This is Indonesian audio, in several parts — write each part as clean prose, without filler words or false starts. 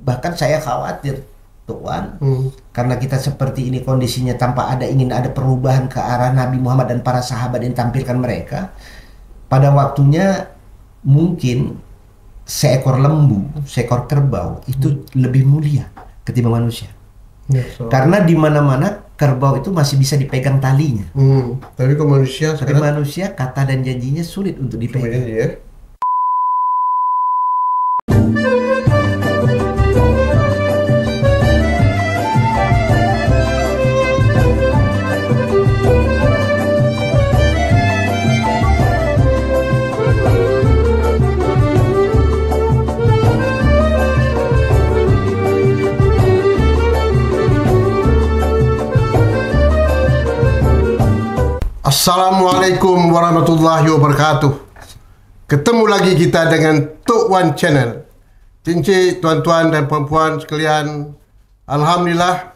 Bahkan saya khawatir, Tuan, karena kita seperti ini kondisinya tanpa ingin ada perubahan ke arah Nabi Muhammad dan para sahabat yang tampilkan mereka. Pada waktunya mungkin seekor lembu, seekor kerbau itu lebih mulia ketimbang manusia. Karena di mana-mana kerbau itu masih bisa dipegang talinya. Tapi kalau manusia Tapi manusia kata dan janjinya sulit untuk dipegang. ya. Assalamualaikum warahmatullahi wabarakatuh. Ketemu lagi kita dengan Tok Wan Channel. Cincin tuan-tuan dan puan-puan sekalian, alhamdulillah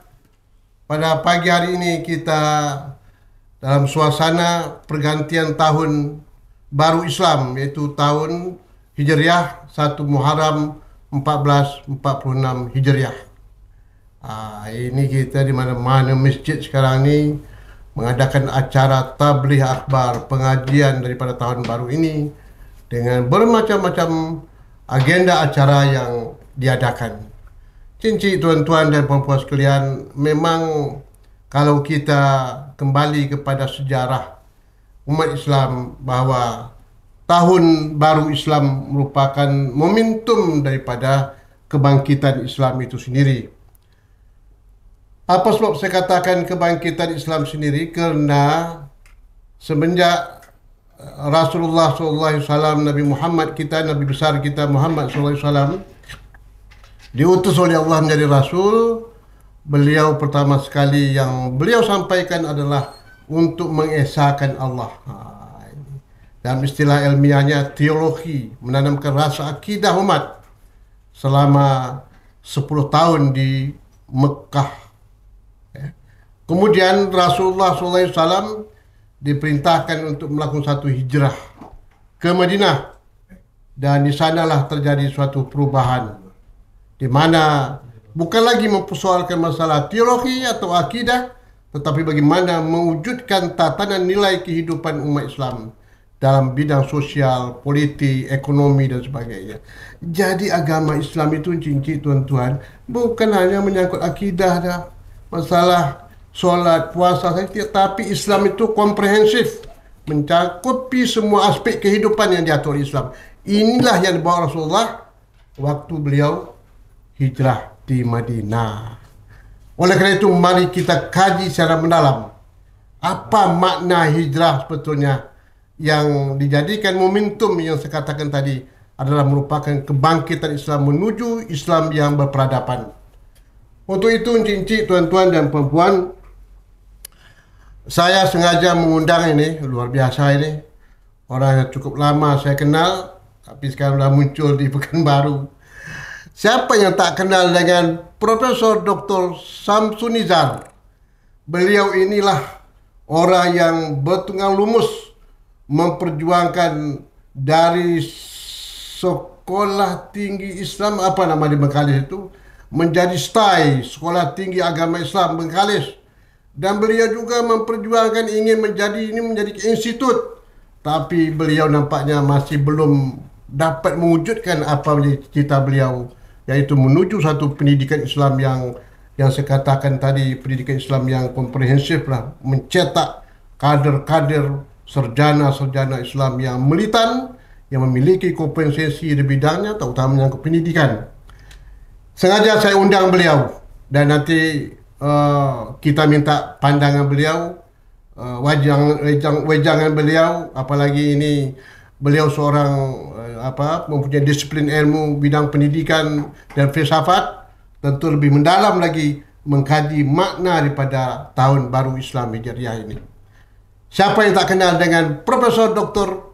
pada pagi hari ini kita dalam suasana pergantian tahun baru Islam, yaitu tahun Hijriah 1 Muharram 1446 Hijriah. Ini kita di mana-mana masjid sekarang ini mengadakan acara tabligh akbar, pengajian daripada tahun baru ini dengan bermacam-macam agenda acara yang diadakan. Cincin tuan-tuan dan puan-puan sekalian, memang kalau kita kembali kepada sejarah umat Islam bahawa tahun baru Islam merupakan momentum daripada kebangkitan Islam itu sendiri. Apa sebab saya katakan kebangkitan Islam sendiri? Kerana semenjak Rasulullah SAW, Nabi Muhammad kita, Nabi besar kita Muhammad SAW diutus oleh Allah menjadi Rasul, beliau pertama sekali yang beliau sampaikan adalah untuk mengesahkan Allah. Dalam istilah ilmiahnya teologi, menanamkan rasa akidah umat selama 10 tahun di Mekah. Kemudian Rasulullah SAW diperintahkan untuk melakukan satu hijrah ke Madinah, dan di sanalah terjadi suatu perubahan di mana bukan lagi mempersoalkan masalah teologi atau akidah, tetapi bagaimana mewujudkan tatanan nilai kehidupan umat Islam dalam bidang sosial, politik, ekonomi dan sebagainya. Jadi agama Islam itu, cincin tuan-tuan, bukan hanya menyangkut akidah dah, masalah solat, puasa saja, tapi Islam itu komprehensif, mencakupi semua aspek kehidupan yang diatur Islam. Inilah yang dibawa Rasulullah waktu beliau hijrah di Madinah. Oleh kerana itu, mari kita kaji secara mendalam apa makna hijrah sebetulnya, yang dijadikan momentum yang saya katakan tadi adalah merupakan kebangkitan Islam menuju Islam yang berperadaban. Untuk itu, cincin tuan-tuan dan perempuan, saya sengaja mengundang ini, luar biasa ini, orang yang cukup lama saya kenal, tapi sekarang dah muncul di Pekanbaru. Siapa yang tak kenal dengan Profesor Dr. Samsun Nizar? Beliau inilah orang yang bertunggang lumus memperjuangkan dari sekolah tinggi Islam, apa nama di Bengkalis itu, menjadi STAI, Sekolah Tinggi Agama Islam Bengkalis. Dan beliau juga memperjuangkan ingin menjadi institut, tapi beliau nampaknya masih belum dapat mewujudkan apa cita beliau, yaitu menuju satu pendidikan Islam yang saya katakan tadi, pendidikan Islam yang komprehensif lah, mencetak kader-kader sarjana-sarjana Islam yang militan, yang memiliki kompetensi di bidangnya, terutama menyangkut pendidikan. Sengaja saya undang beliau, dan nanti kita minta pandangan beliau, wejangan beliau, apalagi ini beliau seorang mempunyai disiplin ilmu bidang pendidikan dan filsafat, tentu lebih mendalam lagi mengkaji makna daripada tahun baru Islam Hijriah ini. Siapa yang tak kenal dengan Profesor Dr.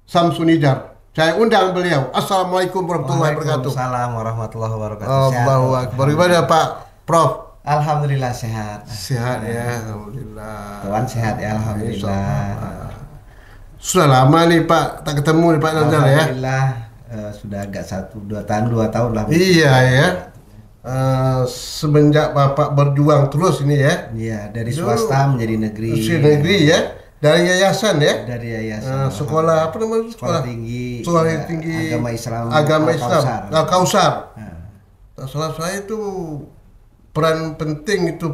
Samsun Nizar? Saya undang beliau. Assalamualaikum warahmatullahi wabarakatuh. Waalaikumsalam warahmatullahi wabarakatuh. Allahu Akbar. Bagaimana Pak Prof? Alhamdulillah sehat. Sehat ya, alhamdulillah. Tuan sehat ya, alhamdulillah. Sudah lama nih Pak tak ketemu nih Pak Nazar ya. Alhamdulillah, sudah agak 2 tahun lah. Iya ya. semenjak Bapak berjuang terus ini ya. Ya, dari Itu swasta menjadi negeri. negeri ya. Dari yayasan ya. Dari yayasan. Sekolah apa namanya? Sekolah tinggi. Sekolah ya, tinggi agama Islam. Agama Islam. Kausar. Kausar. Nah, Tak salah saya itu peran penting itu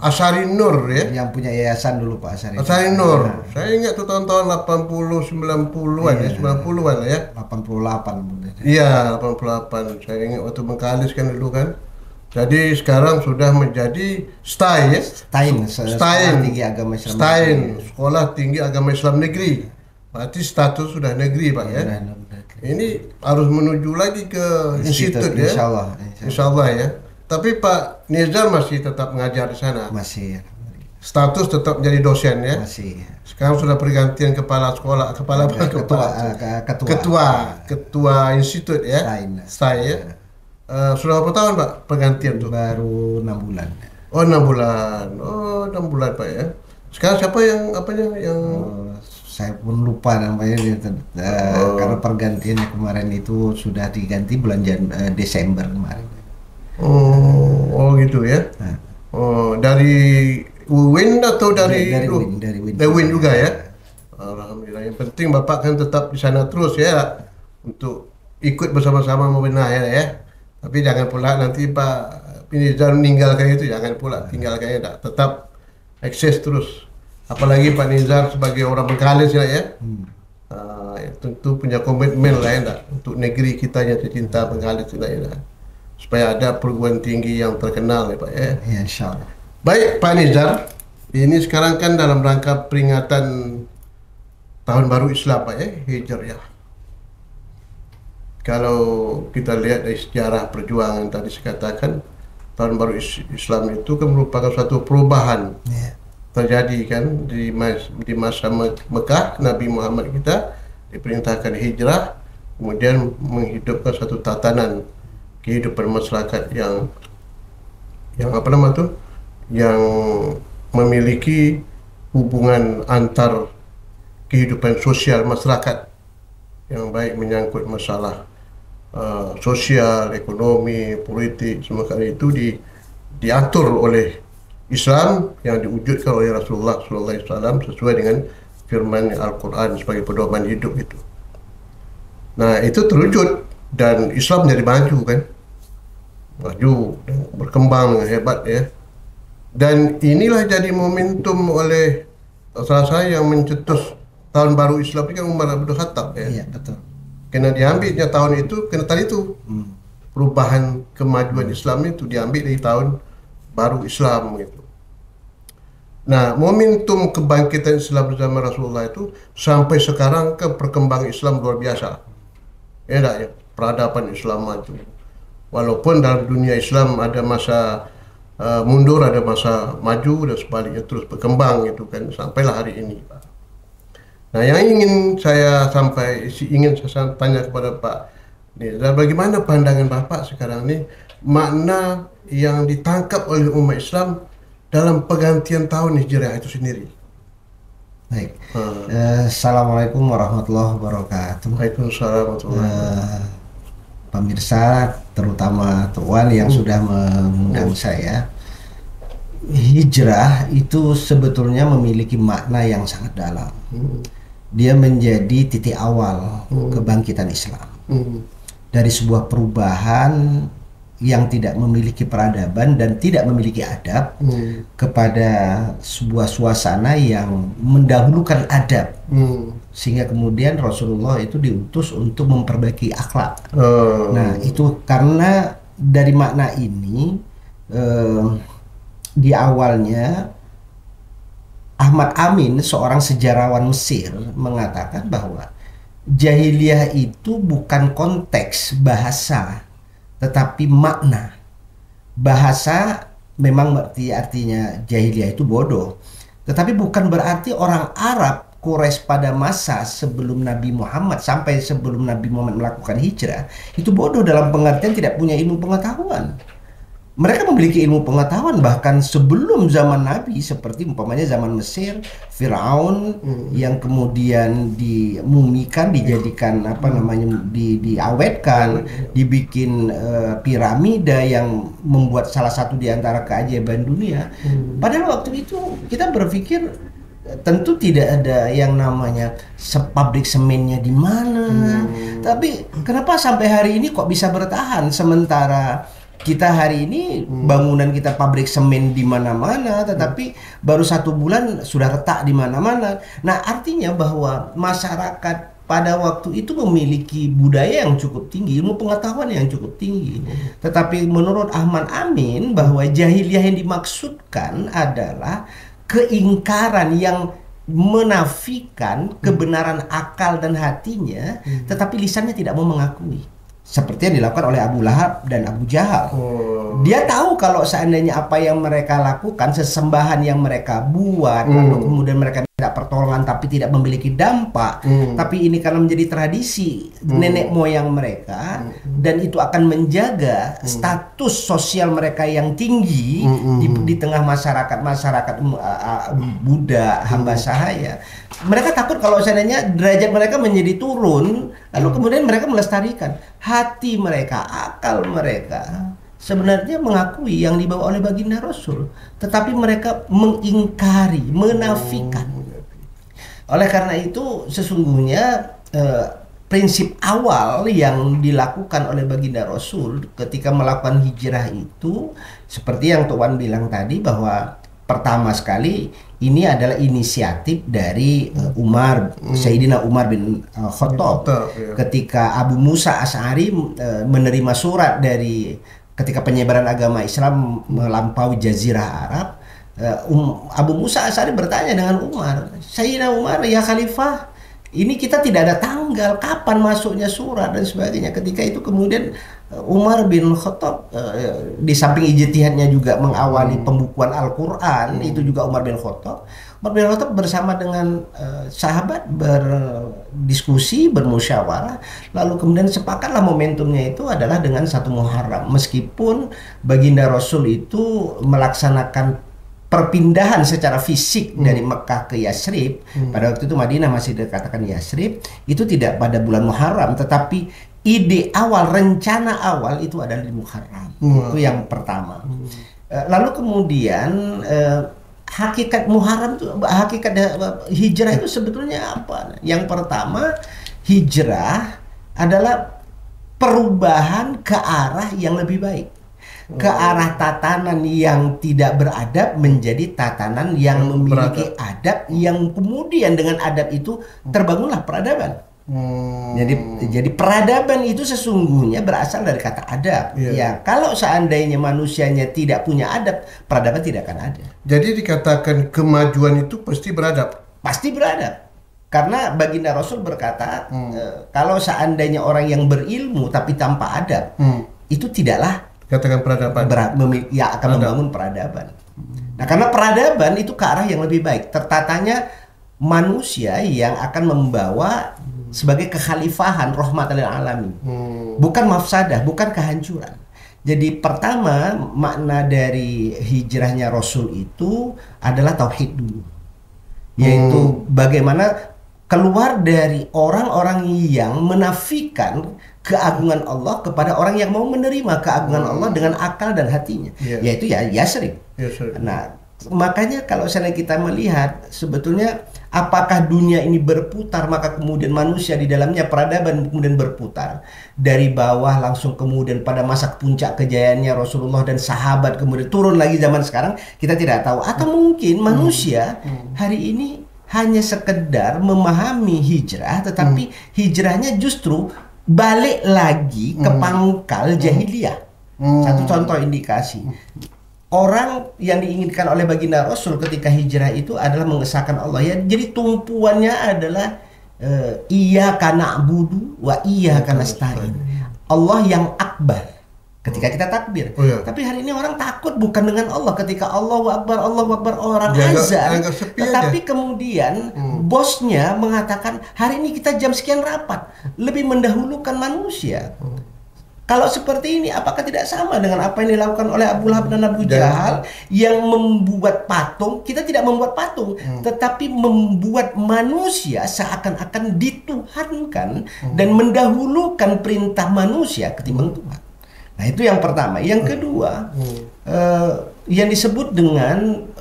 Asari Nur ya. yang punya yayasan dulu Pak Asari. Asari Nur. Saya ingat tuh tahun-tahun 80 90-an ya, 90-an ya. 88 mungkin. Iya, 88. Saya ingat waktu Bengkalis kan dulu kan. Jadi sekarang sudah menjadi STAI ya. Sekolah Tinggi Agama Islam. STAI, Sekolah Tinggi Agama Islam Negeri. Berarti status sudah negeri Pak ya. Ini harus menuju lagi ke institut ya. Insya Allah. Insya Allah ya. Tapi Pak Nizar masih tetap mengajar di sana. Masih. Status tetap menjadi dosen ya. Masih. Sekarang sudah pergantian kepala sekolah, ketua institut ya. STAI ya. Sudah berapa tahun Pak pergantian tuh? Baru 6 bulan. Oh 6 bulan. Oh 6 bulan Pak ya. Sekarang siapa yang Saya pun lupa namanya karena pergantiannya kemarin itu sudah diganti bulan Desember kemarin. Oh gitu ya. Nah. Oh dari UIN atau dari UIN juga ya. Alhamdulillah. Yang penting Bapak kan tetap di sana terus ya untuk ikut bersama-sama membenah ya. Tapi jangan pula nanti Pak Nizar meninggalkan itu, jangan pula tinggalkannya, tetap eksis terus. Apalagi Pak Nizar sebagai orang Bengkalis ya, tentu punya komitmen lah ya, untuk negeri kita yang tercinta Bengkalis ya, supaya ada perguruan tinggi yang terkenal ya Pak ya. Ya insya Allah. Baik Pak Nizar, ini sekarang kan dalam rangka peringatan Tahun Baru Islam Pak ya, Hijriah. Kalau kita lihat dari sejarah perjuangan tadi saya katakan, Tahun Baru Islam itu kan merupakan suatu perubahan terjadi kan di masa Mekah. Nabi Muhammad kita diperintahkan hijrah, kemudian menghidupkan satu tatanan kehidupan masyarakat yang yang memiliki hubungan antar kehidupan sosial masyarakat yang baik, menyangkut masalah sosial, ekonomi, politik, semua kali itu diatur oleh Islam yang diwujudkan oleh Rasulullah SAW sesuai dengan firman Al-Quran sebagai pedoman hidup itu. Nah itu terwujud dan Islam menjadi maju kan, maju dan berkembang dengan hebat ya. Dan inilah jadi momentum oleh salah saya yang mencetus Tahun Baru Islam ini kan Umar Abdul Khattab ya. Iya betul. Karena diambilnya tahun itu, karena tadi itu perubahan kemajuan Islam itu diambil dari Tahun Baru Islam gitu. Nah, momentum kebangkitan Islam bersama Rasulullah itu sampai sekarang ke perkembangan Islam luar biasa. Ya, peradaban Islam maju. Walaupun dalam dunia Islam ada masa mundur, ada masa maju dan sebaliknya terus berkembang gitu kan sampailah hari ini, Pak. Nah, yang ingin saya tanya kepada Pak Nizar, bagaimana pandangan Bapak sekarang ini makna yang ditangkap oleh umat Islam dalam pergantian tahun Hijriah itu sendiri? Baik. Assalamualaikum warahmatullahi wabarakatuh. Waalaikumsalam warahmatullahi wabarakatuh. Pemirsa, terutama Tuan yang sudah mengundang saya. Hijrah itu sebetulnya memiliki makna yang sangat dalam. Dia menjadi titik awal kebangkitan Islam. Dari sebuah perubahan yang tidak memiliki peradaban dan tidak memiliki adab kepada sebuah suasana yang mendahulukan adab. Sehingga kemudian Rasulullah itu diutus untuk memperbaiki akhlak. Nah, itu karena dari makna ini di awalnya Ahmad Amin, seorang sejarawan Mesir, mengatakan bahwa jahiliyah itu bukan konteks bahasa, tetapi makna. Bahasa memang artinya jahiliyah itu bodoh, tetapi bukan berarti orang Arab Quraisy pada masa sebelum Nabi Muhammad sampai sebelum Nabi Muhammad melakukan hijrah itu bodoh dalam pengertian tidak punya ilmu pengetahuan. mereka memiliki ilmu pengetahuan bahkan sebelum zaman Nabi, seperti umpamanya zaman Mesir, Firaun yang kemudian dimumikan, dijadikan apa namanya, diawetkan, dibikin piramida yang membuat salah satu di antara keajaiban dunia. Padahal waktu itu kita berpikir tentu tidak ada yang namanya pabrik semennya di mana. Tapi kenapa sampai hari ini kok bisa bertahan, sementara kita hari ini bangunan kita pabrik semen di mana-mana, tetapi baru 1 bulan sudah retak di mana-mana. Nah, artinya bahwa masyarakat pada waktu itu memiliki budaya yang cukup tinggi, ilmu pengetahuan yang cukup tinggi. Tetapi menurut Ahmad Amin, bahwa jahiliyah yang dimaksudkan adalah keingkaran yang menafikan kebenaran akal dan hatinya, tetapi lisannya tidak mau mengakui. Seperti yang dilakukan oleh Abu Lahab dan Abu Jahal. Dia tahu kalau seandainya apa yang mereka lakukan, sesembahan yang mereka buat, lalu kemudian mereka tidak pertolongan tapi tidak memiliki dampak, tapi ini karena menjadi tradisi nenek moyang mereka, dan itu akan menjaga status sosial mereka yang tinggi di tengah masyarakat Buddha, hamba sahaya. Mereka takut kalau seandainya derajat mereka menjadi turun, lalu kemudian mereka melestarikan hati mereka, akal mereka sebenarnya mengakui yang dibawa oleh baginda Rasul, tetapi mereka mengingkari, menafikan. Oleh karena itu sesungguhnya prinsip awal yang dilakukan oleh baginda Rasul ketika melakukan hijrah itu, seperti yang Tuan bilang tadi, bahwa pertama sekali ini adalah inisiatif dari Sayyidina Umar bin Khattab. Ketika Abu Musa Asy'ari menerima surat dari ketika penyebaran agama Islam melampaui Jazirah Arab, Abu Musa Asy'ari bertanya dengan Umar, Sayyidina Umar, ya Khalifah, ini kita tidak ada tanggal kapan masuknya surat dan sebagainya. Ketika itu kemudian Umar bin Khattab di samping ijtihadnya juga mengawali pembukuan Al-Quran, itu juga Umar bin Khattab. Umar bin Khattab bersama dengan sahabat berdiskusi, bermusyawarah, lalu kemudian sepakatlah momentumnya itu adalah dengan 1 Muharram. Meskipun baginda Rasul itu melaksanakan perpindahan secara fisik dari Mekah ke Yasrib, pada waktu itu Madinah masih dikatakan Yasrib, itu tidak pada bulan Muharram, tetapi ide awal, rencana awal itu adalah di Muharram. Itu yang pertama. Lalu kemudian hakikat Muharram itu, hakikat hijrah itu sebetulnya apa? Yang pertama, hijrah adalah perubahan ke arah yang lebih baik, ke arah tatanan yang tidak beradab menjadi tatanan yang memiliki adab, yang kemudian dengan adab itu terbangunlah peradaban. Jadi peradaban itu sesungguhnya berasal dari kata adab. Ya, kalau seandainya manusianya tidak punya adab, peradaban tidak akan ada. Jadi dikatakan kemajuan itu pasti beradab. Pasti beradab. Karena baginda Rasul berkata, kalau seandainya orang yang berilmu tapi tanpa adab, itu tidaklah katakan peradaban. Ya, akan membangun peradaban. Nah, karena peradaban itu ke arah yang lebih baik, tertatanya manusia yang akan membawa sebagai kekhalifahan rahmatan lil alamin. Bukan mafsadah, bukan kehancuran. Jadi pertama, makna dari hijrahnya Rasul itu adalah tauhid dulu. Yaitu bagaimana keluar dari orang-orang yang menafikan keagungan Allah kepada orang yang mau menerima keagungan Allah dengan akal dan hatinya, yaitu Yasrib. Nah, makanya kalau misalnya kita melihat sebetulnya apakah dunia ini berputar, maka kemudian manusia di dalamnya peradaban kemudian berputar dari bawah langsung kemudian pada masa puncak kejayaannya Rasulullah dan sahabat, kemudian turun lagi zaman sekarang, kita tidak tahu. Atau mungkin manusia hari ini hanya sekedar memahami hijrah, tetapi hijrahnya justru balik lagi ke pangkal jahiliyah. Satu contoh indikasi. Orang yang diinginkan oleh baginda Rasul ketika hijrah itu adalah mengesahkan Allah. Ya, jadi tumpuannya adalah iyyaka na'budu wa iyyaka nasta'in. Allah yang akbar ketika kita takbir. Tapi hari ini orang takut bukan dengan Allah ketika Allahu Akbar orang azan. Tetapi kemudian bosnya mengatakan hari ini kita jam sekian rapat, lebih mendahulukan manusia. Kalau seperti ini, apakah tidak sama dengan apa yang dilakukan oleh Abu Lahab dan Abu Jahal yang membuat patung? Kita tidak membuat patung, tetapi membuat manusia seakan-akan dituhankan dan mendahulukan perintah manusia ketimbang Tuhan. Nah, itu yang pertama. Yang kedua, yang disebut dengan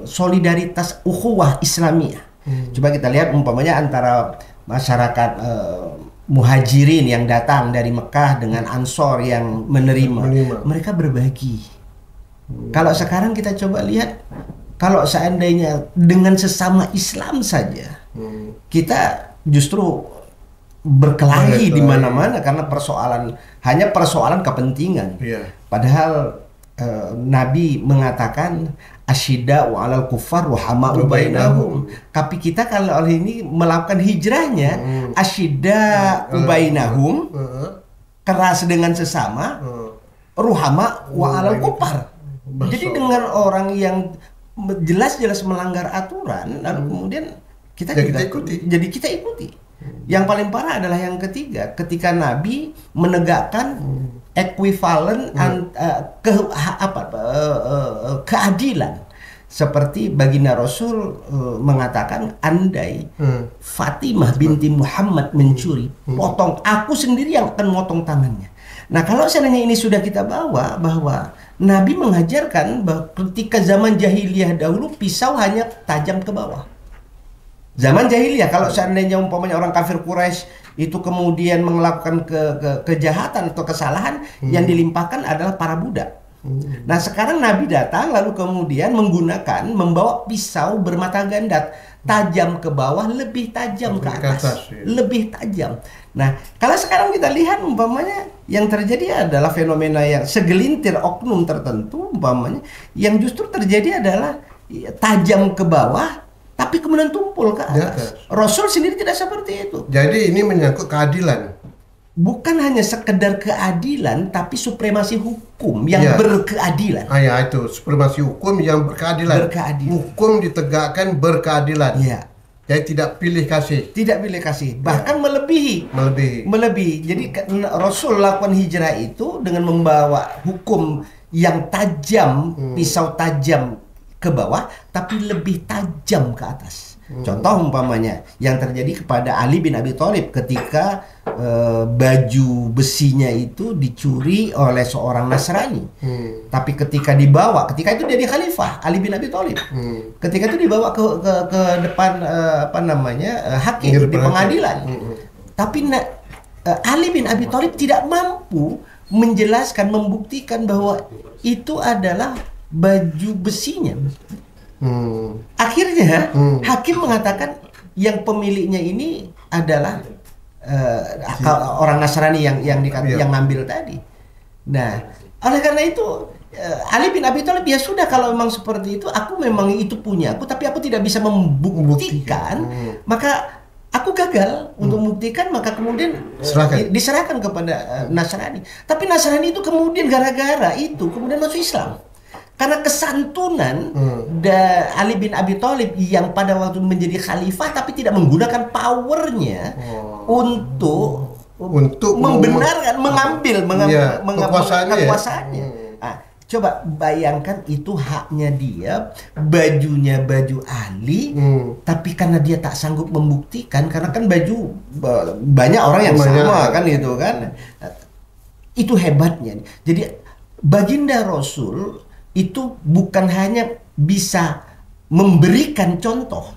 solidaritas ukhuwah Islamiyah. Coba kita lihat umpamanya antara masyarakat Muhajirin yang datang dari Mekah dengan Ansor yang menerima. Mereka berbagi. Kalau sekarang kita coba lihat, kalau seandainya dengan sesama Islam saja, kita justru berkelahi di mana-mana karena hanya persoalan kepentingan. Padahal Nabi mengatakan asyida'u 'alal kuffar ruhama'u bainahum. Tapi kita kalau ini melakukan hijrahnya asyida'u bainahum, keras dengan sesama, ruhama wa 'alal kuffar. Jadi dengan orang yang jelas-jelas melanggar aturan, lalu kemudian kita ikuti. Yang paling parah adalah yang ketiga, ketika Nabi menegakkan ekuivalen keadilan, seperti baginda Rasul mengatakan, andai Fatimah binti Muhammad mencuri, potong, aku sendiri yang akan motong tangannya. Nah, kalau seandainya ini sudah kita bawa bahwa Nabi mengajarkan bahwa ketika zaman jahiliyah dahulu pisau hanya tajam ke bawah. Zaman jahiliyah, kalau seandainya umpamanya orang kafir Quraisy itu kemudian melakukan kejahatan atau kesalahan, yang dilimpahkan adalah para budak. Nah, sekarang Nabi datang lalu kemudian membawa pisau bermata ganda, tajam ke bawah, lebih tajam ke atas, lebih tajam. Nah, kalau sekarang kita lihat umpamanya yang terjadi adalah fenomena yang segelintir oknum tertentu umpamanya yang justru terjadi adalah tajam ke bawah tapi kemudian tumpul ke atas. Rasul sendiri tidak seperti itu. Jadi ini menyangkut keadilan. Bukan hanya sekedar keadilan, tapi supremasi hukum yang berkeadilan. Ya, itu supremasi hukum yang berkeadilan. Hukum ditegakkan berkeadilan. Ya. Jadi tidak pilih kasih. Tidak pilih kasih, bahkan melebihi. Jadi Rasul lakukan hijrah itu dengan membawa hukum yang tajam, pisau tajam ke bawah, tapi lebih tajam ke atas. Contoh umpamanya yang terjadi kepada Ali bin Abi Thalib ketika baju besinya itu dicuri oleh seorang Nasrani. Tapi ketika itu jadi khalifah Ali bin Abi Thalib. Ketika itu dibawa ke depan hakim di pengadilan. Tapi Ali bin Abi Thalib tidak mampu menjelaskan, membuktikan bahwa itu adalah baju besinya. Akhirnya hakim mengatakan yang pemiliknya ini adalah orang Nasrani yang ngambil tadi. Nah, oleh karena itu Ali bin Abi Thalib, ya sudah, kalau memang seperti itu, aku memang itu punya aku, tapi aku tidak bisa membuktikan, maka aku gagal untuk membuktikan, maka kemudian diserahkan kepada Nasrani. Tapi Nasrani itu kemudian gara-gara itu kemudian masuk Islam. Karena kesantunan Ali bin Abi Thalib yang pada waktu menjadi khalifah tapi tidak menggunakan powernya untuk membenarkan, mengambil kekuasaannya. Nah, coba bayangkan, itu haknya dia, bajunya baju Ali, tapi karena dia tak sanggup membuktikan, karena kan baju banyak orang yang sama kan itu kan. Itu hebatnya. Jadi baginda Rasul itu bukan hanya bisa memberikan contoh,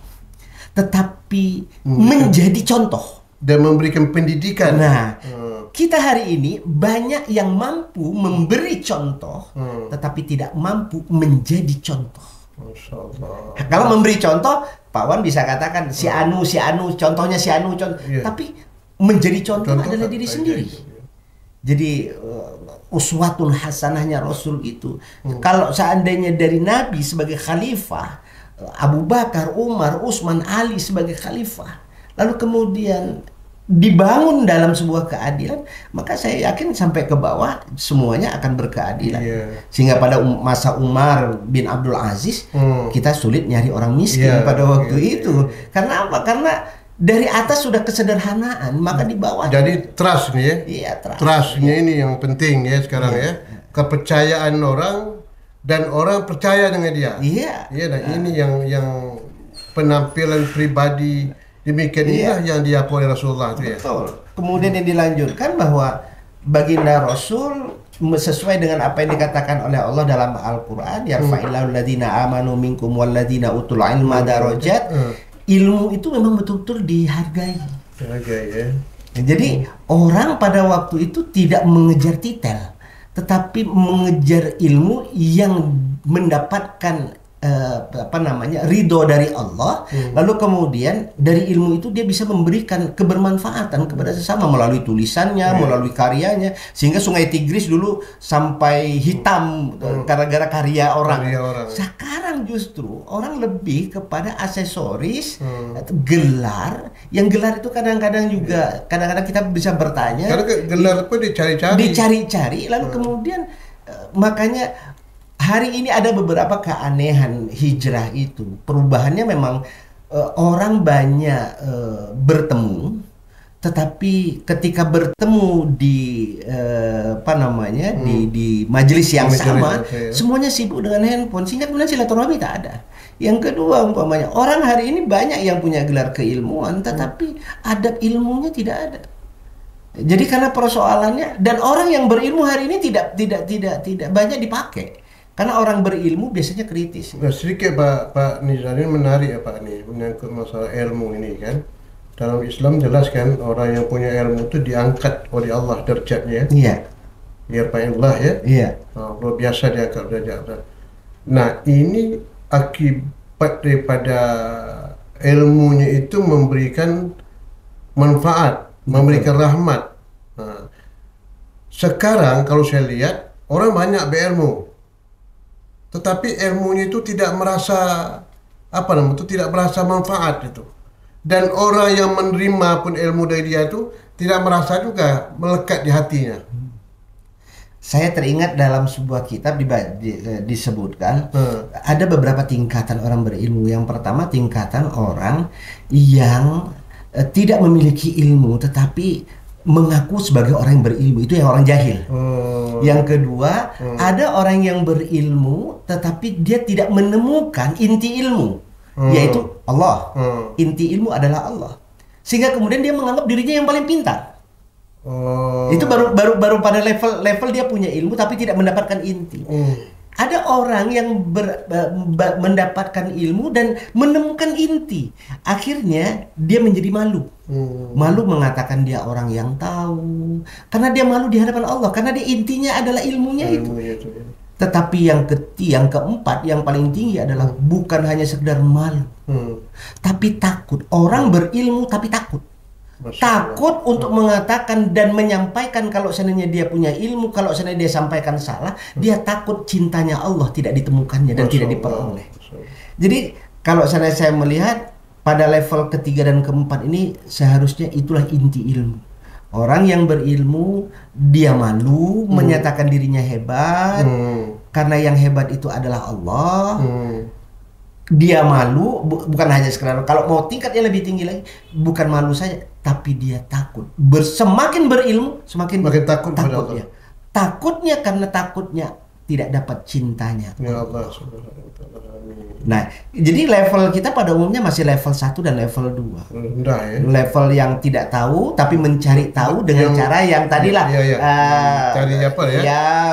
tetapi menjadi contoh dan memberikan pendidikan. Nah, kita hari ini banyak yang mampu memberi contoh, tetapi tidak mampu menjadi contoh. Kalau memberi contoh, Pak Wan bisa katakan si Anu, contohnya si Anu, tapi menjadi contoh adalah diri sendiri. Jadi uswatun hasanahnya Rasul itu, kalau seandainya dari Nabi sebagai khalifah, Abu Bakar, Umar, Utsman, Ali sebagai khalifah, lalu kemudian dibangun dalam sebuah keadilan, maka saya yakin sampai ke bawah semuanya akan berkeadilan. Sehingga pada masa Umar bin Abdul Aziz, kita sulit nyari orang miskin pada waktu itu. Karena apa? Karena dari atas sudah kesederhanaan, maka di bawah. Jadi trust nih ya. Iya, trust. Trustnya ini yang penting ya sekarang ya. Kepercayaan orang dan orang percaya dengan dia. Iya. Iya, nah ini yang penampilan pribadi demikian inilah yang diakui oleh Rasulullah itu ya. Betul. Kemudian yang dilanjutkan bahwa baginda Rasul sesuai dengan apa yang dikatakan oleh Allah dalam Al-Quran, yarfa'illahu alladhina amanu minkum walladhina utul ilma darajat. Ilmu itu memang betul-betul dihargai. Dihargai ya. Jadi orang pada waktu itu tidak mengejar titel, tetapi mengejar ilmu yang mendapatkan ridho dari Allah. Lalu kemudian dari ilmu itu dia bisa memberikan kebermanfaatan kepada sesama melalui tulisannya, melalui karyanya, sehingga Sungai Tigris dulu sampai hitam gara-gara karya orang. Sekarang justru orang lebih kepada aksesoris, gelar. Yang gelar itu kadang-kadang juga kadang-kadang kita bisa bertanya. Karena gelar pun dicari-cari, lalu kemudian makanya hari ini ada beberapa keanehan hijrah itu. Perubahannya memang orang banyak bertemu, tetapi ketika bertemu di di majelis yang sama, semuanya sibuk dengan handphone, sehingga kemudian silaturahmi tak ada. Yang kedua, umpamanya orang hari ini banyak yang punya gelar keilmuan, tetapi adab ilmunya tidak ada. Jadi karena persoalannya, dan orang yang berilmu hari ini tidak banyak dipakai. Karena orang berilmu biasanya kritis. Nah, sedikit Pak Nizarin menarik ya Pak nih menyangkut masalah ilmu ini kan. Dalam Islam jelas kan orang yang punya ilmu itu diangkat oleh Allah derajatnya. Iya. Yarfa'illah ya. Iya. Luar biasa diangkat derajat. Nah, ini akibat daripada ilmunya itu memberikan manfaat, memberikan rahmat. Nah, sekarang kalau saya lihat orang banyak berilmu, tetapi ilmunya itu tidak merasa tidak merasa manfaat itu. Dan orang yang menerima pun ilmu dari dia itu tidak merasa juga melekat di hatinya. Saya teringat dalam sebuah kitab disebutkan ada beberapa tingkatan orang berilmu. Yang pertama tingkatan orang yang tidak memiliki ilmu tetapi mengaku sebagai orang yang berilmu, itu yang orang jahil. Yang kedua, ada orang yang berilmu tetapi dia tidak menemukan inti ilmu, yaitu Allah. Inti ilmu adalah Allah. Sehingga kemudian dia menganggap dirinya yang paling pintar. Itu baru pada level dia punya ilmu tapi tidak mendapatkan inti. Ada orang yang mendapatkan ilmu dan menemukan inti. Akhirnya dia menjadi malu. Malu mengatakan dia orang yang tahu. Karena dia malu di hadapan Allah. Karena dia intinya adalah ilmunya itu. Tetapi yang keempat, yang paling tinggi adalah bukan hanya sekedar malu. Tapi takut. Orang berilmu tapi takut. Takut untuk mengatakan dan menyampaikan kalau seandainya dia punya ilmu, kalau seandainya dia sampaikan salah, dia takut cintanya Allah tidak ditemukannya dan tidak diperoleh. Jadi kalau seandainya saya melihat pada level ketiga dan keempat ini seharusnya itulah inti ilmu. Orang yang berilmu dia malu menyatakan dirinya hebat karena yang hebat itu adalah Allah. Dia malu bukan hanya sekedar, kalau mau tingkatnya lebih tinggi lagi, bukan malu saja, tapi dia takut. Semakin berilmu, semakin takut dia. Takutnya karena takutnya tidak dapat cintanya. Ya Allah. Nah, jadi level kita pada umumnya masih level 1 dan level 2. Rendah ya. Level yang tidak tahu tapi mencari tahu dengan cara yang tadilah cari apa ya?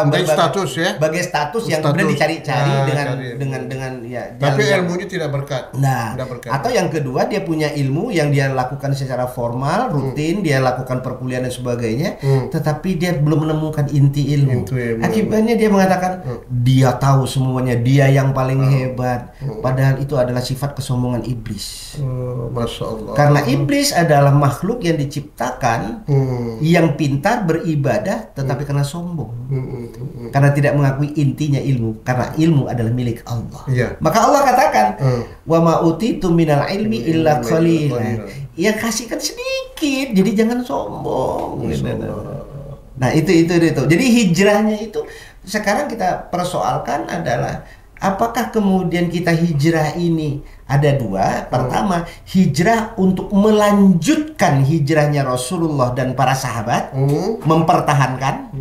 Sebagai status ya. Sebagai status yang kemudian dicari-cari dengan tapi ilmunya tidak berkat. Nah, atau yang kedua dia punya ilmu yang dia lakukan secara formal, rutin, dia lakukan perkuliahan dan sebagainya, tetapi dia belum menemukan inti ilmu. Akibatnya dia mengatakan dia tahu semuanya, dia yang paling hebat. Padahal itu adalah sifat kesombongan iblis. Masya Allah. Karena iblis adalah makhluk yang diciptakan yang pintar beribadah tetapi karena sombong. Karena tidak mengakui intinya ilmu. Karena ilmu adalah milik Allah. Maka Allah katakan, wa ma utitu minal ilmi illa qalila. Ya kasihkan sedikit, jadi jangan sombong. Nah, itu. Jadi hijrahnya itu sekarang kita persoalkan adalah Apakah kemudian kita hijrah ini ada dua? Pertama, hijrah untuk melanjutkan hijrahnya Rasulullah dan para sahabat, mempertahankan,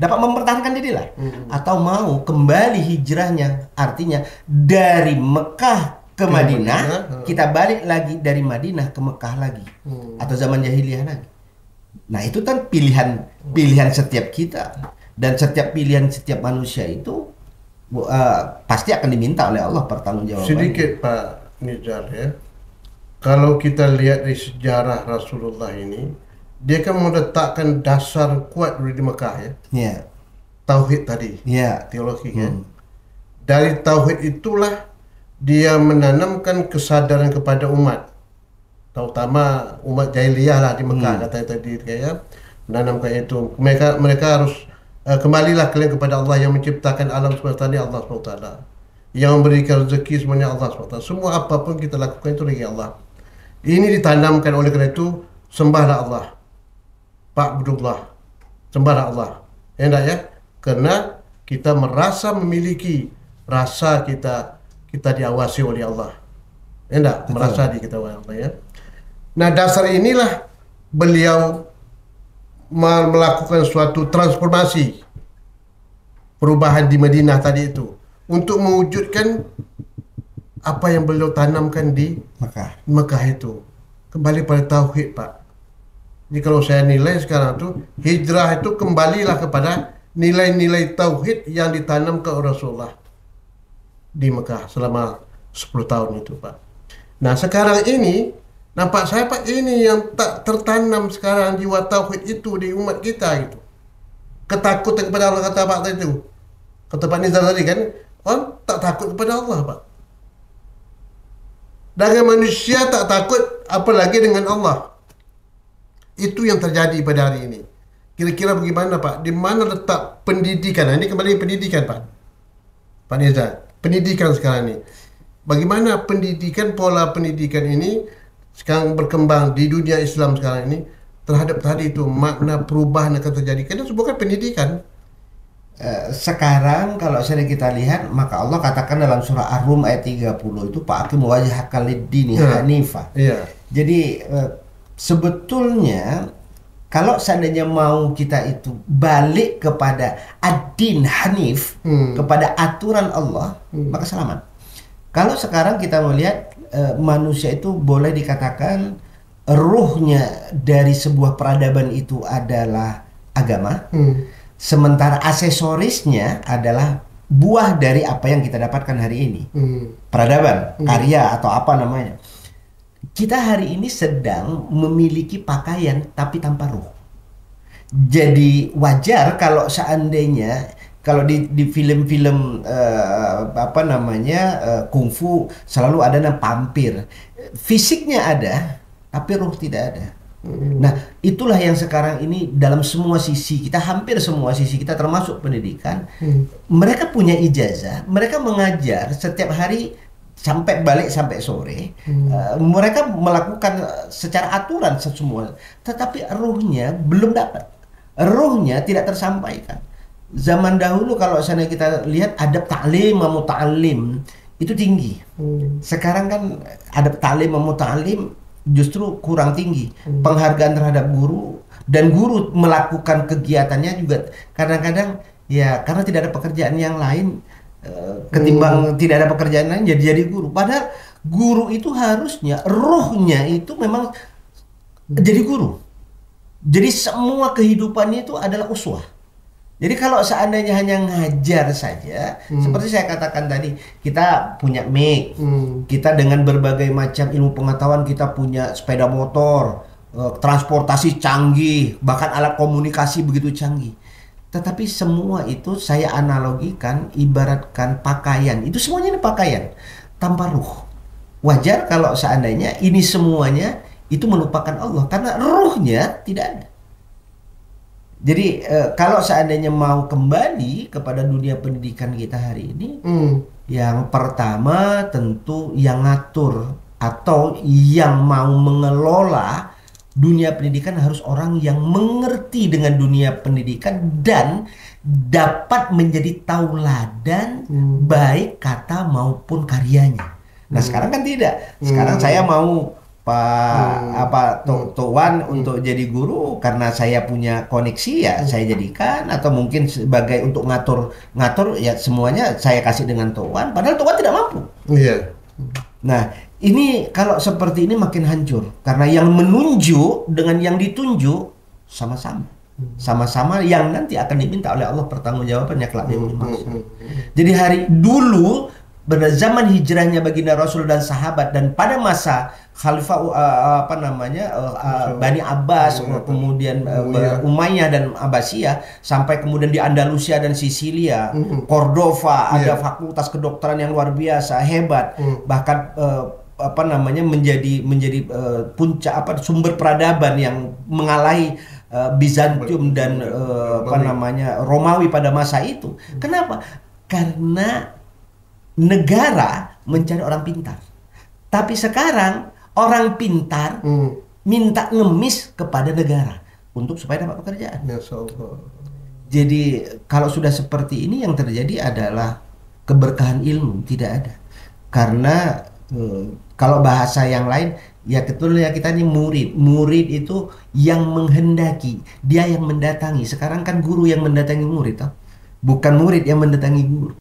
dapat mempertahankan dirilah, atau mau kembali hijrahnya, artinya dari Mekah ke Madinah, kita balik lagi dari Madinah ke Mekah lagi, atau zaman jahiliyah lagi. Nah, itu kan pilihan setiap kita, dan setiap pilihan setiap manusia itu pasti akan diminta oleh Allah pertanggungjawabannya. Sedikit Pak Nizar ya, kalau kita lihat dari sejarah Rasulullah ini, dia kan meletakkan dasar kuat di Mekah ya. Ya. Tauhid tadi, teologi kan. Dari tauhid itulah dia menanamkan kesadaran kepada umat, terutama umat jahiliyah lah di Mekah, katanya tadi ya, menanamkan itu. Mereka harus kembalilah kalian kepada Allah yang menciptakan alam semesta ini, Allah SWT, yang memberikan rezeki semuanya Allah SWT. Semua apapun kita lakukan itu dari Allah. Ini ditanamkan, oleh karena itu sembahlah Allah, Fa'budullah, sembahlah Allah. Enggak ya? Karena kita merasa memiliki rasa kita diawasi oleh Allah. Enggak, merasa kita oleh Allah ya. Nah, dasar inilah beliau melakukan suatu transformasi, perubahan di Madinah tadi itu, untuk mewujudkan apa yang beliau tanamkan di Mekah itu. Kembali pada tauhid, Pak. Jadi kalau saya nilai sekarang tuh, hijrah itu kembalilah kepada nilai-nilai tauhid yang ditanam ke Rasulullah di Mekah selama 10 tahun itu, Pak. Nah, sekarang ini nampak saya, Pak, ini yang tak tertanam sekarang jiwa tauhid itu di umat kita gitu. Ketakutan kepada Allah, kata Pak tadi itu. Kata Pak Nizar tadi kan, orang tak takut kepada Allah, Pak. Dengan manusia tak takut, apalagi dengan Allah. Itu yang terjadi pada hari ini. Kira-kira bagaimana, Pak? Di mana letak pendidikan? Nah, ini kembali pendidikan, Pak. Pak Nizar, pendidikan sekarang ini. Bagaimana pendidikan, pola pendidikan ini sekarang berkembang di dunia Islam sekarang ini terhadap tadi itu makna perubahan akan terjadi. Karena itu bukan pendidikan. Sekarang kalau saya kita lihat, maka Allah katakan dalam surah Ar-Rum ayat 30 itu fa'aqim wajhaka lid-dini hanifah. Jadi sebetulnya kalau seandainya mau kita itu balik kepada ad-din hanif, kepada aturan Allah, maka selamat. Kalau sekarang kita melihat manusia itu boleh dikatakan ruhnya dari sebuah peradaban itu adalah agama, sementara aksesorisnya adalah buah dari apa yang kita dapatkan hari ini, peradaban, karya atau apa namanya. Kita hari ini sedang memiliki pakaian tapi tanpa ruh. Jadi wajar kalau seandainya kalau di film-film apa namanya kungfu selalu ada pampir, fisiknya ada tapi ruh tidak ada. Nah, itulah yang sekarang ini dalam semua sisi kita, hampir semua sisi kita termasuk pendidikan, mereka punya ijazah, mereka mengajar setiap hari sampai balik sampai sore, mereka melakukan secara aturan semua, tetapi ruhnya belum dapat, ruhnya tidak tersampaikan. Zaman dahulu kalau sana kita lihat adab ta'lim wa muta'allim itu tinggi. Sekarang kan adab ta'lim wa muta'allim justru kurang tinggi. Penghargaan terhadap guru, dan guru melakukan kegiatannya juga kadang-kadang ya karena tidak ada pekerjaan yang lain, ketimbang tidak ada pekerjaan lain jadi guru. Padahal guru itu harusnya ruhnya itu memang jadi guru. Jadi semua kehidupannya itu adalah uswah. Jadi kalau seandainya hanya ngajar saja, seperti saya katakan tadi, kita punya mic, kita dengan berbagai macam ilmu pengetahuan, kita punya sepeda motor, transportasi canggih, bahkan alat komunikasi begitu canggih. Tetapi semua itu saya analogikan, ibaratkan pakaian. Itu semuanya ini pakaian, tanpa ruh. Wajar kalau seandainya ini semuanya itu melupakan Allah, karena ruhnya tidak ada. Jadi kalau seandainya mau kembali kepada dunia pendidikan kita hari ini, yang pertama tentu yang ngatur atau yang mau mengelola dunia pendidikan harus orang yang mengerti dengan dunia pendidikan dan dapat menjadi tauladan baik kata maupun karyanya. Nah sekarang kan tidak. Sekarang saya mau Tuan untuk jadi guru karena saya punya koneksi ya saya jadikan, atau mungkin sebagai untuk ngatur ya semuanya saya kasih dengan Tuan, padahal Tuan tidak mampu. Iya. Nah ini kalau seperti ini makin hancur karena yang menunjuk dengan yang ditunjuk sama-sama yang nanti akan diminta oleh Allah pertanggungjawabannya kelak di yaumul mahsyar. Jadi hari dulu pada zaman hijrahnya baginda Rasul dan sahabat, dan pada masa Khalifah Bani Abbas, kemudian Umayyah dan Abbasiyah, sampai kemudian di Andalusia dan Sisilia, Cordova, ada fakultas kedokteran yang luar biasa hebat, bahkan menjadi puncak sumber peradaban yang mengalahi Bizantium dan Romawi pada masa itu. Kenapa? Karena negara mencari orang pintar. Tapi sekarang orang pintar minta ngemis kepada negara untuk supaya dapat pekerjaan. Jadi kalau sudah seperti ini yang terjadi adalah keberkahan ilmu tidak ada. Karena kalau bahasa yang lain ya ketulnya kita ini murid itu yang menghendaki, dia yang mendatangi. Sekarang kan guru yang mendatangi murid toh? Bukan murid yang mendatangi guru.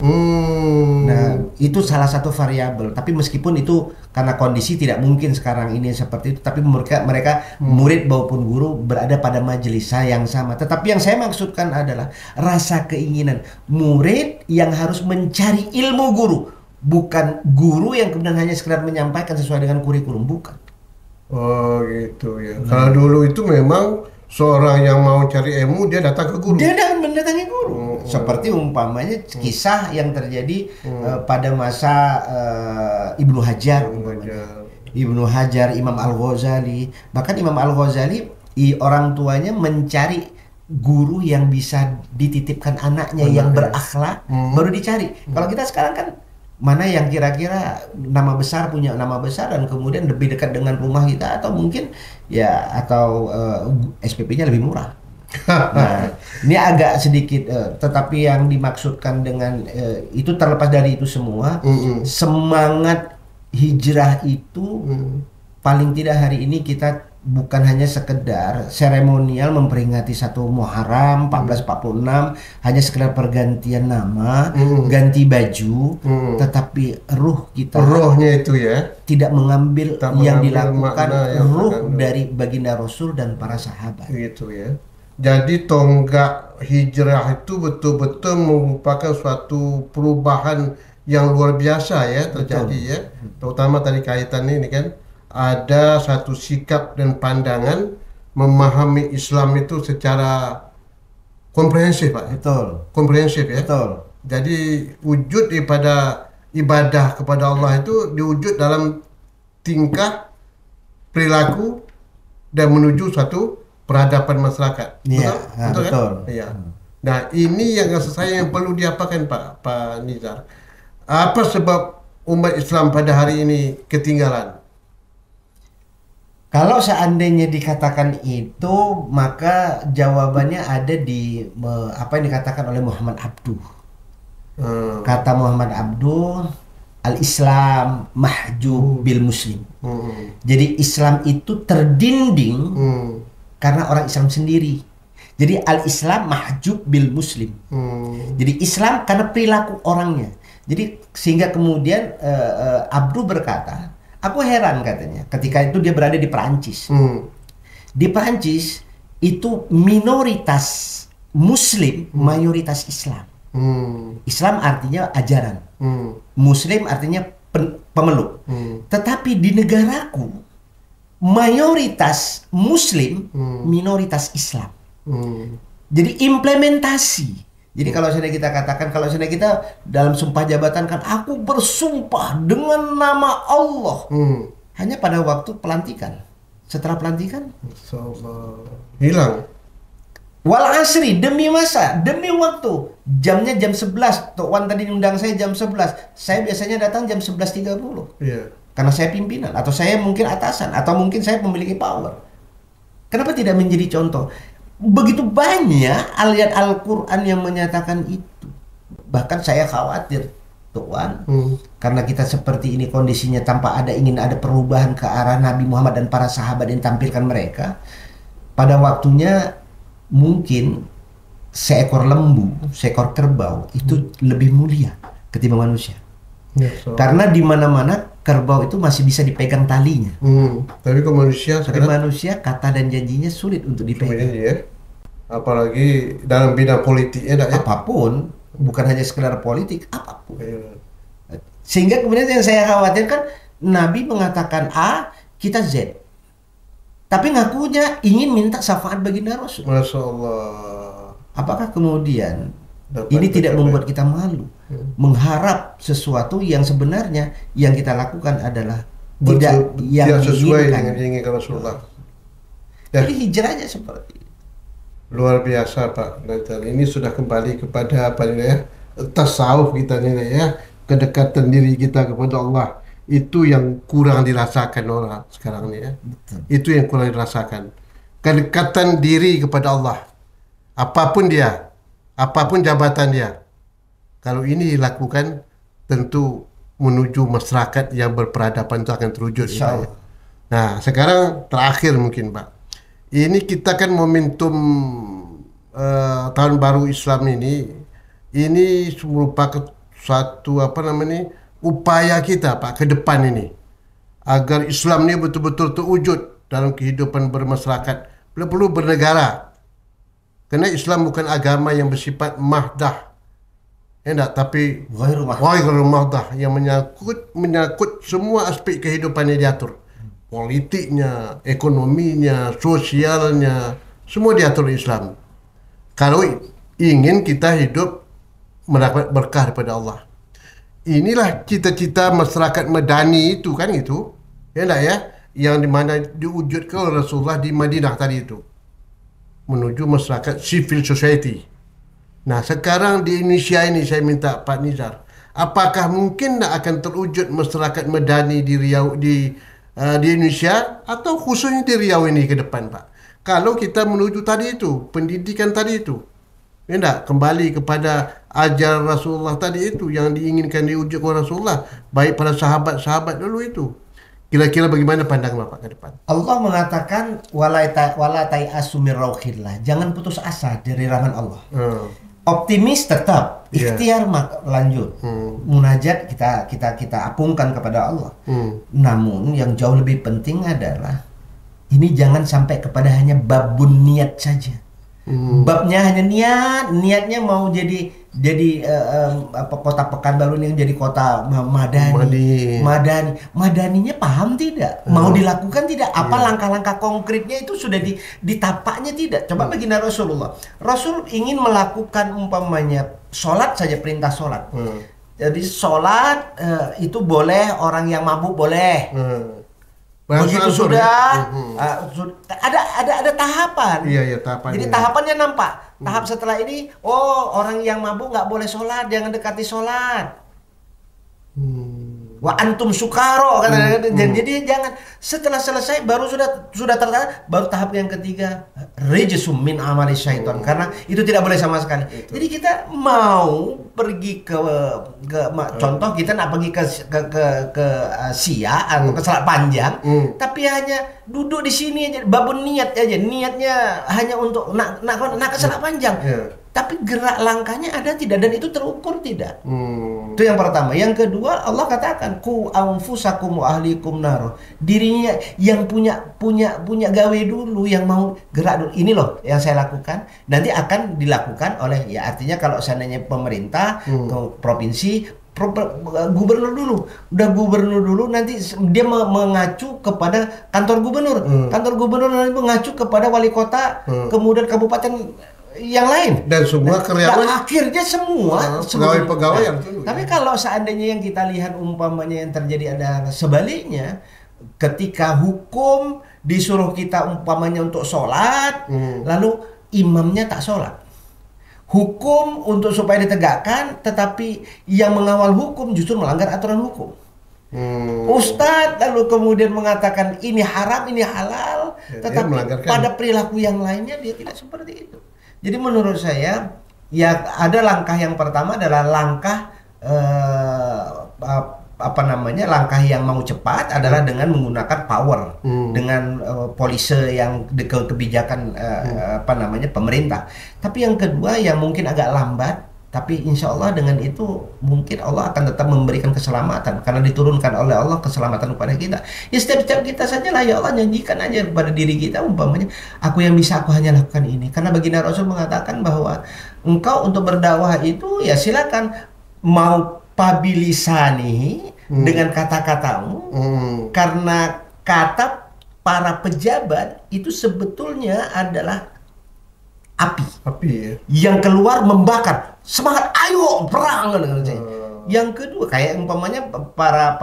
Nah itu salah satu variabel. Tapi meskipun itu karena kondisi tidak mungkin sekarang ini seperti itu, tapi mereka murid maupun guru berada pada majelis yang sama. Tetapi yang saya maksudkan adalah rasa keinginan murid yang harus mencari ilmu guru, bukan guru yang kemudian hanya sekedar menyampaikan sesuai dengan kurikulum, bukan. Oh gitu ya. Kalau dulu itu memang seorang yang mau cari ilmu dia datang ke guru. Dia datang mendatangi guru. Seperti umpamanya kisah yang terjadi pada masa Ibnu Hajar. Ibnu Hajar, Imam Al-Ghazali. Bahkan Imam Al-Ghazali orang tuanya mencari guru yang bisa dititipkan anaknya yang berakhlak baru dicari. Kalau kita sekarang kan mana yang kira-kira punya nama besar dan kemudian lebih dekat dengan rumah kita, atau mungkin ya SPP-nya lebih murah. Nah, ini agak sedikit tetapi yang dimaksudkan dengan itu terlepas dari itu semua, semangat hijrah itu paling tidak hari ini kita bukan hanya sekedar seremonial memperingati 1 Muharram 1446, hanya sekedar pergantian nama, ganti baju, tetapi rohnya itu ya tidak mengambil yang dilakukan ruh dari baginda Rasul dan para sahabat. Gitu ya. Jadi tonggak hijrah itu betul-betul merupakan suatu perubahan yang luar biasa ya terjadi. Betul. Ya. Terutama tadi kaitannya ini kan ada satu sikap dan pandangan memahami Islam itu secara komprehensif, Pak. Betul. Komprehensif ya. Betul. Jadi wujud daripada ibadah kepada Allah itu diwujud dalam tingkah, perilaku, dan menuju suatu peradaban masyarakat. Iya, betul betul. Kan? Iya. Nah, ini yang saya yang perlu diapakan Pak Nizar. Apa sebab umat Islam pada hari ini ketinggalan? Kalau seandainya dikatakan itu, maka jawabannya ada di apa yang dikatakan oleh Muhammad Abduh. Kata Muhammad Abduh, al-Islam mahjub bil muslim. Jadi Islam itu terdinding karena orang Islam sendiri. Jadi al-Islam mahjub bil muslim. Jadi Islam karena perilaku orangnya. Jadi sehingga kemudian Abduh berkata, aku heran katanya, ketika itu dia berada di Perancis. Di Perancis itu minoritas Muslim, mayoritas Islam. Islam artinya ajaran, Muslim artinya pemeluk. Tetapi di negaraku mayoritas Muslim, minoritas Islam. Jadi implementasi. Jadi kalau seandainya kita katakan, kalau seandainya kita dalam sumpah jabatan kan, aku bersumpah dengan nama Allah. Hanya pada waktu pelantikan. Setelah pelantikan, hilang. Wal asri, demi masa, demi waktu. Jamnya jam 11. Tuan tadi undang saya jam 11. Saya biasanya datang jam 11.30. Iya. Karena saya pimpinan, atau saya mungkin atasan, atau mungkin saya memiliki power. Kenapa tidak menjadi contoh? begitu banyak ayat Al-Quran yang menyatakan itu. Bahkan saya khawatir, Tuan, karena kita seperti ini kondisinya tanpa ingin ada perubahan ke arah Nabi Muhammad dan para sahabat yang tampilkan mereka. Pada waktunya mungkin seekor lembu, seekor kerbau itu lebih mulia ketimbang manusia. Karena di mana-mana kerbau itu masih bisa dipegang talinya. Tapi kalau manusia kata dan janjinya sulit untuk dipegang. Ya. Apalagi dalam bidang politiknya, apapun, bukan hanya sekedar politik, apapun. Sehingga kemudian yang saya khawatirkan, Nabi mengatakan A, kita Z. Tapi ngakunya ingin minta syafaat baginda Rasul. Masya Allah. Apakah kemudian ini tidak membuat kita malu? Mengharap sesuatu yang sebenarnya yang kita lakukan adalah tidak yang sesuai dengan diinginkan Rasulullah. Jadi hijrahnya seperti itu. Luar biasa Pak. Dan ini sudah kembali kepada apa ini ya? Tasawuf kita ini ya, kedekatan diri kita kepada Allah. Itu yang kurang dirasakan orang sekarang ini ya. Betul. Itu yang kurang dirasakan. Kedekatan diri kepada Allah. Apapun dia, apapun jabatan dia. Kalau ini dilakukan, tentu menuju masyarakat yang berperadaban itu akan terwujud. Ya. Nah, sekarang terakhir mungkin Pak. Ini kita kan momentum tahun baru Islam ini merupakan suatu upaya kita Pak ke depan ini agar Islam ini betul-betul terwujud dalam kehidupan bermasyarakat, perlu bernegara. Karena Islam bukan agama yang bersifat mahdah, tapi ghairu mahdah yang menyangkut semua aspek kehidupan yang diatur. Politiknya, ekonominya, sosialnya, semua diatur Islam. Kalau ingin kita hidup mendapat berkah daripada Allah. Inilah cita-cita masyarakat Madani itu kan itu. Yang dimana diwujudkan oleh Rasulullah di Madinah tadi itu. Menuju masyarakat civil society. Nah, sekarang di Indonesia ini saya minta Pak Nizar, apakah mungkin akan terwujud masyarakat Madani di Riau di Indonesia atau khususnya di Riau ini ke depan Pak? Kalau kita menuju tadi itu, pendidikan tadi itu, kembali kepada ajar Rasulullah tadi itu yang diinginkan diwujudkan oleh Rasulullah, baik para sahabat-sahabat dulu itu. Kira-kira bagaimana pandangan Bapak ke depan? Allah mengatakan wala tai'asu min rauhillah. Jangan putus asa dari rahmat Allah. Optimis tetap, ikhtiar lanjut. Munajat kita apungkan kepada Allah. Namun yang jauh lebih penting adalah ini jangan sampai kepada hanya babun niat saja. Babnya hanya niatnya mau jadi kota Pekanbaru ini jadi kota Madaninya paham tidak? Mau dilakukan tidak? Apa langkah-langkah konkretnya itu sudah ditapaknya tidak? Coba baginda Rasulullah. Rasul ingin melakukan umpamanya sholat saja, perintah sholat. Jadi sholat itu boleh, orang yang mabuk boleh. Begitu sudah ada tahapan. Tahapannya. Jadi tahapannya nampak. Tahap setelah ini, orang yang mabuk nggak boleh sholat, jangan dekati sholat. Wa antum sukaro kata. Jadi jangan, setelah selesai baru sudah tertata, baru tahap yang ketiga, rijsum min amali syaitan, karena itu tidak boleh sama sekali. Jadi kita mau pergi ke contoh kita nak pergi ke Siak atau ke Selat Panjang, tapi hanya duduk di sini aja, babun niat aja, niatnya hanya untuk nak ke Selat Panjang. Tapi gerak langkahnya ada tidak, dan itu terukur tidak. Itu yang pertama. Yang kedua, Allah katakan ku anfusakum wa ahlikum nar. Dirinya yang punya gawe dulu, yang mau gerak dulu. Ini loh yang saya lakukan. Nanti akan dilakukan oleh, ya artinya kalau seandainya pemerintah, provinsi, gubernur dulu. Udah gubernur dulu, nanti dia mengacu kepada kantor gubernur. Kantor gubernur nanti mengacu kepada wali kota, kemudian kabupaten yang lain, dan semua karyawan, akhirnya semua pegawai yang tapi kalau seandainya yang kita lihat umpamanya yang terjadi adalah sebaliknya, ketika hukum disuruh kita umpamanya untuk sholat, lalu imamnya tak sholat, hukum untuk supaya ditegakkan, tetapi yang mengawal hukum justru melanggar aturan hukum. Ustadz lalu kemudian mengatakan ini haram, ini halal, Ya, dia Tetapi melanggarkan. pada perilaku yang lainnya dia tidak seperti itu. Jadi menurut saya ya ada langkah yang pertama adalah langkah apa namanya, langkah yang mau cepat adalah dengan menggunakan power, dengan polisi yang kebijakan apa namanya pemerintah. Tapi yang kedua yang mungkin agak lambat, tapi insya Allah dengan itu mungkin Allah akan tetap memberikan keselamatan karena diturunkan oleh Allah keselamatan kepada kita. Ya setiap kita saja lah ya Allah nyanyikan aja kepada diri kita umpamanya aku yang bisa aku hanya lakukan ini. Karena baginda Rasul mengatakan bahwa engkau untuk berdakwah itu ya silakan mau pabilisani dengan kata-katamu karena kata para pejabat itu sebetulnya adalah api ya. yang keluar membakar semangat ayo perang dengan saya. Yang kedua kayak umpamanya para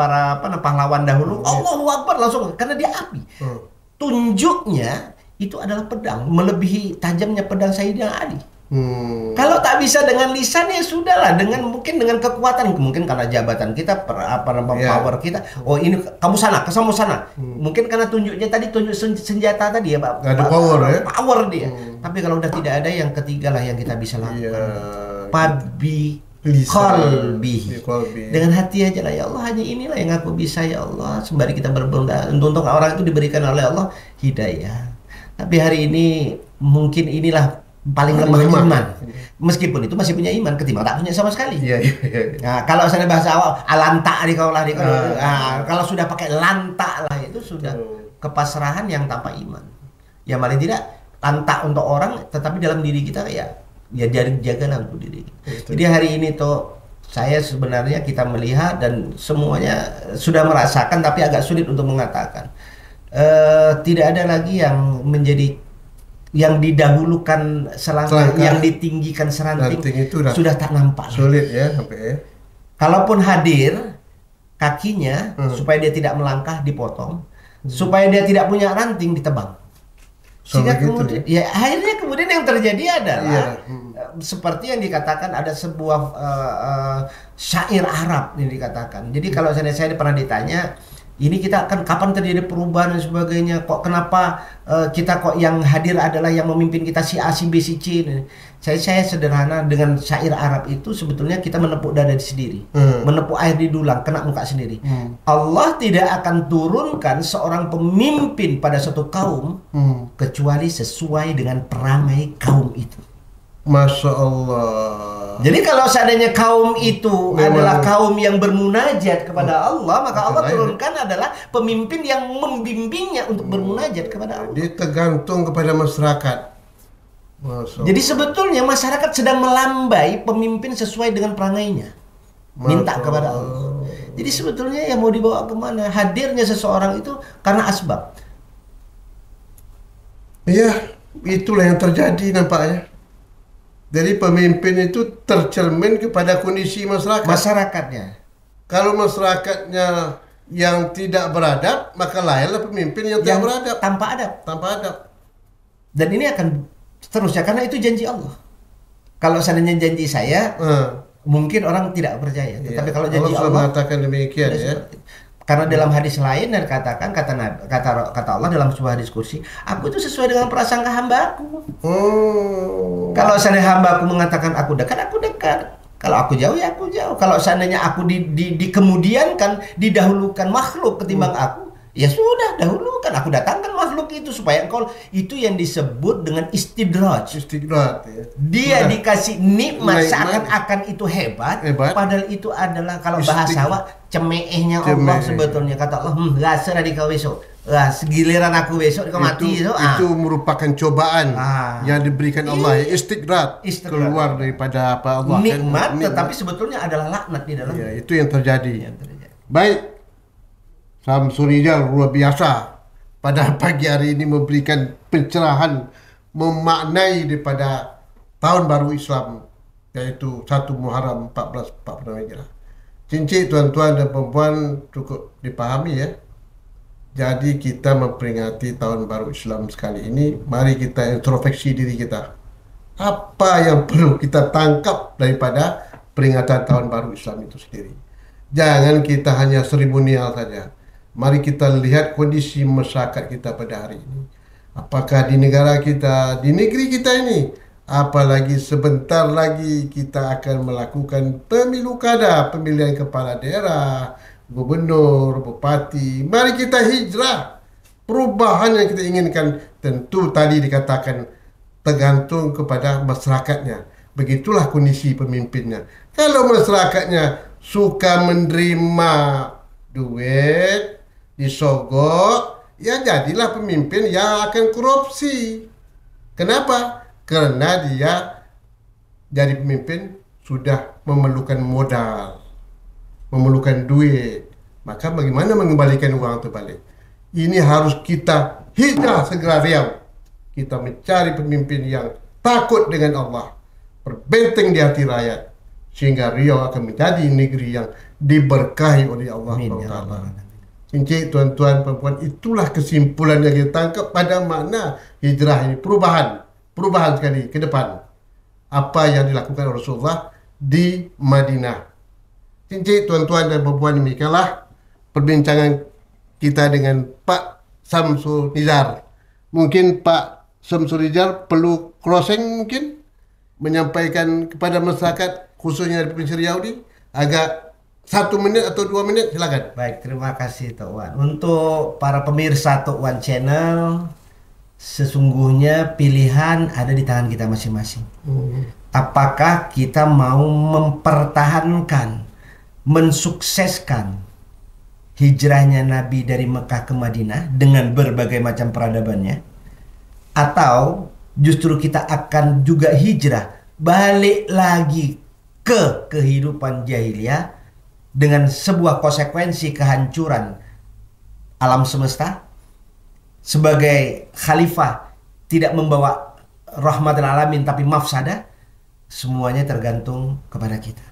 pahlawan dahulu Allahu Akbar langsung karena dia api. Tunjuknya itu adalah pedang melebihi tajamnya pedang Sayyidina Ali. Kalau tak bisa dengan lisan ya sudahlah dengan mungkin dengan kekuatan mungkin karena jabatan kita power kita ini kamu sana kesamu sana mungkin karena tunjuknya tadi tunjuk senjata tadi ya Pak ada power ya power dia tapi kalau udah tidak ada yang ketiga lah yang kita bisa lakukan qalbi dengan hati aja lah ya Allah hanya inilah yang aku bisa ya Allah sembari kita berbunda untuk orang itu diberikan oleh Allah hidayah tapi hari ini mungkin inilah paling lemah iman. Meskipun itu masih punya iman ketimbang tak punya sama sekali. Nah, kalau saya bahasa awal alanta kalau sudah pakai lanta lah itu sudah kepasrahan yang tanpa iman. Ya paling tidak lanta untuk orang tetapi dalam diri kita ya jagalah untuk diri. Jadi hari ini tuh saya sebenarnya kita melihat dan semuanya sudah merasakan tapi agak sulit untuk mengatakan. Tidak ada lagi yang menjadi yang didahulukan selangkah, yang ditinggikan seranting itu sudah tak nampak. Sulit ya sampai. Kalaupun hadir kakinya supaya dia tidak melangkah dipotong, supaya dia tidak punya ranting ditebang. Sehingga kemudian ya akhirnya kemudian yang terjadi adalah seperti yang dikatakan ada sebuah syair Arab yang dikatakan. Jadi kalau saya pernah ditanya ini kita akan kapan terjadi perubahan dan sebagainya kok kenapa kita kok yang hadir adalah yang memimpin kita si A si B si C. Saya sederhana dengan syair Arab itu sebetulnya kita menepuk dada sendiri, menepuk air di dulang kena muka sendiri. Allah tidak akan turunkan seorang pemimpin pada suatu kaum kecuali sesuai dengan perangai kaum itu. Masya Allah. Jadi kalau seandainya kaum itu adalah kaum yang bermunajat kepada Allah, maka Allah turunkan adalah pemimpin yang membimbingnya untuk bermunajat kepada Allah. Dia tergantung kepada masyarakat. Jadi sebetulnya masyarakat sedang melambai pemimpin sesuai dengan perangainya. Minta kepada Allah. Jadi sebetulnya yang mau dibawa kemana? Hadirnya seseorang itu karena asbab. Iya, itulah yang terjadi nampaknya. Jadi pemimpin itu tercermin kepada kondisi masyarakat. Masyarakatnya. Kalau masyarakatnya yang tidak beradab, maka lahirlah pemimpin yang tidak beradab. Tanpa adab. Tanpa adab. Dan ini akan seterusnya karena itu janji Allah. Kalau seandainya janji saya, mungkin orang tidak percaya. Tetapi kalau janji Allah mengatakan demikian ya. Karena dalam hadis lain dan kata Allah dalam sebuah hadis kursi, aku itu sesuai dengan prasangka hambaku. Kalau seandainya hambaku mengatakan aku dekat. Kalau aku jauh ya aku jauh. Kalau seandainya aku dikemudiankan, didahulukan makhluk ketimbang aku, ya sudah dahulukan. Aku datangkan makhluk itu supaya engkau itu yang disebut dengan istidraj. Ya. Dia dikasih nikmat seakan-akan itu hebat. Padahal itu adalah kalau bahasa cemeehnya Allah sebetulnya kata Allah rasa di kau besok segiliran aku besok kau mati itu merupakan cobaan yang diberikan Allah istidraj keluar daripada apa Allah nikmat tetapi sebetulnya adalah laknat di dalam itu yang terjadi. Baik, Samsul Rijal luar biasa pada pagi hari ini memberikan pencerahan memaknai daripada tahun baru Islam yaitu 1 Muharram 1446 Hijrah. Cincin tuan-tuan dan perempuan cukup dipahami ya. Jadi kita memperingati tahun baru Islam sekali ini, mari kita introspeksi diri kita. Apa yang perlu kita tangkap daripada peringatan tahun baru Islam itu sendiri. Jangan kita hanya seremonial saja. Mari kita lihat kondisi masyarakat kita pada hari ini. Apakah di negara kita, di negeri kita ini, apalagi sebentar lagi kita akan melakukan pemilu kada, pemilihan kepala daerah, gubernur, bupati. Mari kita hijrah. Perubahan yang kita inginkan tentu tadi dikatakan tergantung kepada masyarakatnya. Begitulah kondisi pemimpinnya. Kalau masyarakatnya suka menerima duit, disogok, ya jadilah pemimpin yang akan korupsi. Kenapa? Karena dia jadi pemimpin sudah memerlukan modal, memerlukan duit. Maka bagaimana mengembalikan uang itu balik? Ini harus kita hijrah segera Riau. Kita mencari pemimpin yang takut dengan Allah, berbenteng di hati rakyat, sehingga Riau akan menjadi negeri yang diberkahi oleh Allah Taala. Cincin tuan-tuan perempuan, itulah kesimpulan yang kita tangkap pada makna hijrah ini, perubahan sekali ke depan. Apa yang dilakukan Rasulullah di Madinah. Cincin tuan-tuan dan perempuan, demikianlah perbincangan kita dengan Pak Samsul Nizar. Mungkin Pak Samsul Nizar perlu closing mungkin menyampaikan kepada masyarakat khususnya di Provinsi Riau ini agak 1 menit atau 2 menit, silakan. Baik, terima kasih Tok Wan. Untuk para pemirsa Tok Wan Channel, sesungguhnya pilihan ada di tangan kita masing-masing. Apakah kita mau mempertahankan, mensukseskan hijrahnya Nabi dari Mekah ke Madinah dengan berbagai macam peradabannya, atau justru kita akan juga hijrah balik lagi ke kehidupan jahiliyah dengan sebuah konsekuensi kehancuran alam semesta. Sebagai khalifah tidak membawa rahmatan alamin tapi mafsadah. Semuanya tergantung kepada kita.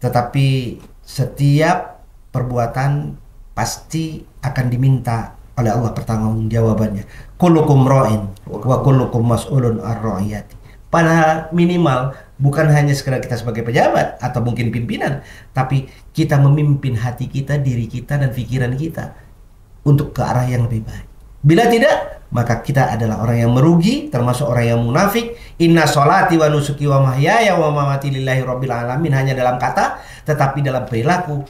Tetapi setiap perbuatan pasti akan diminta oleh Allah pertanggungjawabannya. Kullukum ra'in wa kullukum mas'ulun ar-ra'iyati. Pada minimal bukan hanya sekedar kita sebagai pejabat atau mungkin pimpinan, tapi kita memimpin hati kita, diri kita dan pikiran kita untuk ke arah yang lebih baik. Bila tidak, maka kita adalah orang yang merugi, termasuk orang yang munafik. Inna sholati wa nusuki wa mahyaya wa mamati lillahi rabbil alamin, hanya dalam kata, tetapi dalam perilaku.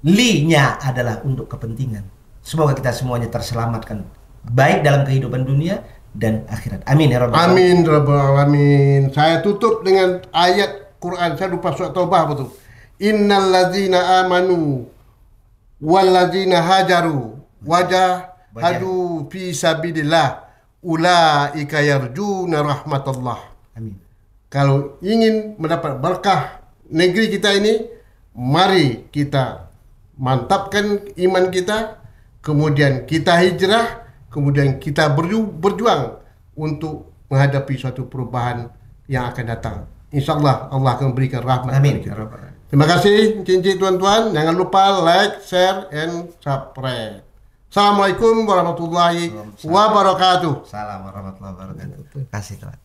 Li-nya adalah untuk kepentingan. Semoga kita semuanya terselamatkan, baik dalam kehidupan dunia dan akhirat. Amin ya rabbal alamin. Amin rabbal alamin. Saya tutup dengan ayat Quran. Saya lupa surat Taubah betul. Innal ladzina amanu wal ladzina hajaru wajahadu fi sabilillah ulaika yarjuna rahmatullah. Amin. Kalau ingin mendapat berkah negeri kita ini, mari kita mantapkan iman kita, kemudian kita hijrah, kemudian kita berjuang untuk menghadapi suatu perubahan yang akan datang. InsyaAllah Allah akan memberikan rahmat. Amin. Terima kasih cincin tuan-tuan. Jangan lupa like, share, and subscribe. Assalamualaikum warahmatullahi wabarakatuh. Salam warahmatullahi wabarakatuh. Terima kasih Tuhan.